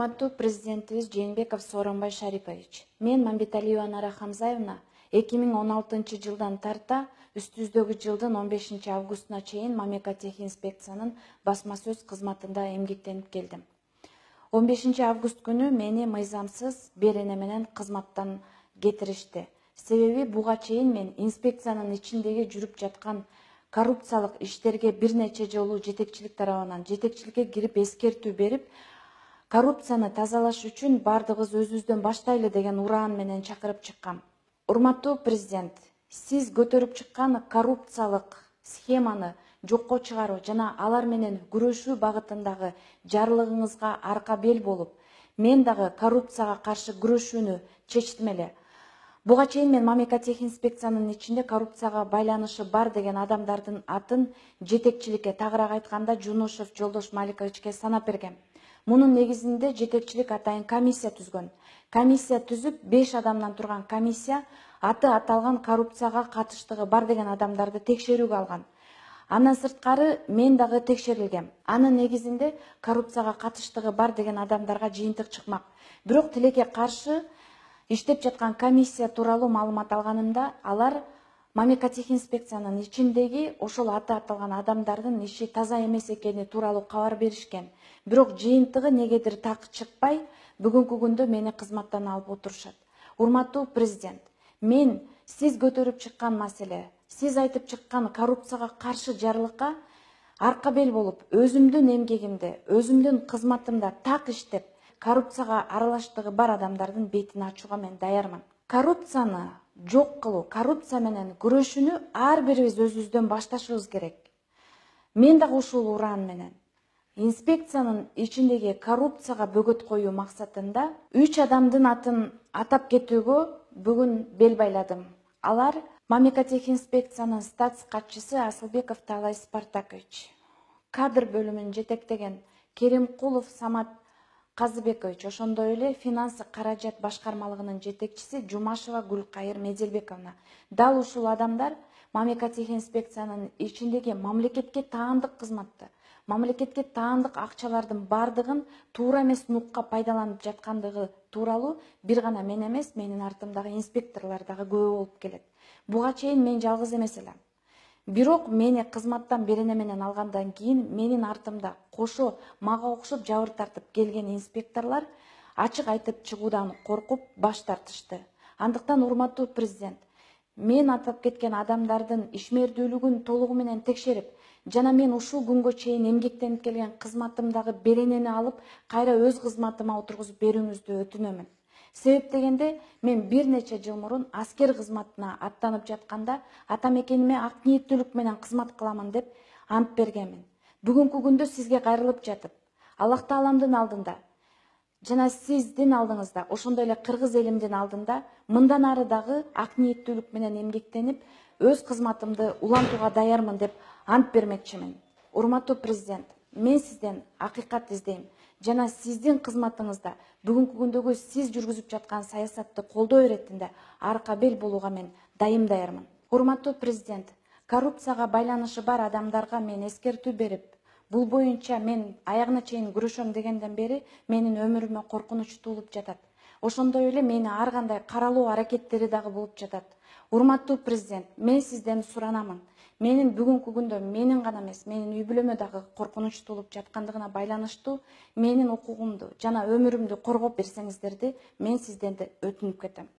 Урматтуу президентибиз Жээнбеков Сооронбай Шарипович, мен Мамбеталиева Анара Хамзаевна 2016 жылдан тарта үстүбүздөгү жылдын 15 августуна чейин Мамлекеттик басма сөз кызматында эмгектенип келдим. 15 август күнү мени мыйзамсыз берене менен кызматтан кетиришти. Себеби буга чейин мен инспекциянын ичиндеги жүрүп жаткан коррупциялык иштерге бир нече жолу жетекчилик тарабынан жетекчиликке кирип эскертүү берип, коррупцияны тазалаш үчүн бардыгыбыз өзүбүздөн баштайлы деген ураан менен чакырып чыккам. Урматтуу президент, сиз көтөрүп чыккан коррупциялык схеманы жокко чыгаруу жана алар менен күрөшүү багытындагы жарлыгыңызга арка бел болуп, мен дагы коррупцияга каршы күрөшүүнү чечтим эле. Буга чейин мен мамлекеттик инспекциянын ичинде коррупцияга байланышы бар деген адамдардын атын жетекчиликке, тагыраак айтканда Жунушев Жолдош Маликовичке санап бергем. Мунун негизинде жетекчилик атайын комиссия түзгөн. Комиссия түзүп 5 адамдан турган комиссия аты аталган коррупцияга катыштыгы бар деген адамдарды текшерүүгө алган. Андан сырткары мен дагы текшерилгем. Анын негизинде коррупцияга катыштыгы бар деген адамдарга жыйынтык чыкмак. Бирок тилекке каршы иштеп жаткан комиссия тууралуу маалымат алганымда, алар мамлекеттик инспекциянын ичиндеги ошол аты аталган адамдардын иши таза эмес экени тууралуу кабар беришкен. Бирок жыйынтыгы негедир так чыкпай, бүгүнкү күндө мени кызматтан алып отурушат. Урматтуу президент, мен сиз көтөрүп чыккан маселе, сиз айтып чыккан коррупцияга каршы жарлыкка арка бел болуп, өзүмдүн эмгегимде, өзүмдүн кызматымда так иштеп, коррупцияга аралаштыгы бар адамдардын бетин ачууга мен даярмын. Коррупцияны жок кылуу, коррупция менен күрөшүүнү ар бирибиз өзүбүздөн башташыбыз керек. Мен дагы ушул ураан менен инспекциянын ичиндеги коррупцияга бөгөт коюу максатында 3 адамдын атын атап кетүүгө бүгүн бел байладым. Алар мамлекеттик инспекциянын статс катчысы Асылбеков Таалай Спартакович, кадр бөлүмүн жетектеген Керимкулов Самат Казыбекович, ошондой эле финансы каражат башкармалыгынын жетекчиси Жумашева Гүлкайыр Меделбековна. Дал ушул адамдар мамлекеттик инспекциянын ичиндеги мамлекетке таандык кызматты, мамлекетке таандык акчалардын бардыгын туура эмес нукка пайдаланып жаткандыгы тууралуу бир гана мен эмес, менин артымдагы инспекторлор дагы күбө болуп келет. Буга чейин мен жалгыз эмес элем. Бирок мени кызматтан берене менен алгандан кийин менин артымда кошо мага окшоп жабыр тартып келген инспекторлор ачык айтып чыгуудан коркуп баш тартышты. Андыктан урматтуу президент, мен атап кеткен адамдардын ишмердүүлүгүн толугу менен текшерип, жана мен ушул күнгө чейин эмгектенип келген кызматымдагы беренени алып, кайра өз кызматыма отургузуп берүүңүздү өтүнөмүн. Себеп дегенде, мен бир нече жыл мурун аскер кызматына аттанып жатканда атамекениме ак ниеттүүлүк менен кызмат кыламын деп ант бергенмин. Бүгүнкү күндө сизге кайрылып жатып, Аллах Тааламдын алдында жана сиздин алдыңызда, ошондой эле кыргыз элимдин алдында мындан ары дагы ак ниеттүүлүк менен эмгектенип, өз кызматымды улантууга даярмын деп ант бермекчимин. Урматтуу президент, мен сизден акыйкат издейм. Жана сиздин кызматыңызда бүгүнкү күндөгү сиз жүргүзүп жаткан саясатты колдоо иретинде арка бел болууга мен дайым даярмын. Урматтуу президент, коррупцияга байланышы бар адамдарга мен эскертүү берип, бул боюнча мен аягына чейин күрөшөм дегенден бери менин өмүрүмө коркунуч туулуп жатат. Ошондой эле мени ар кандай каралоо аракеттери дагы болуп жатат. Урматтуу президент, мен сизден суранамын. Менин бүгүнкү күндө менин гана эмес, менин үй бүлөмө дагы коркунуч туулуп жаткандыгына байланыштуу менин укугумду жана өмүрүмдү коргоп берсеңиздерди мен сизден өтүнүп кетем.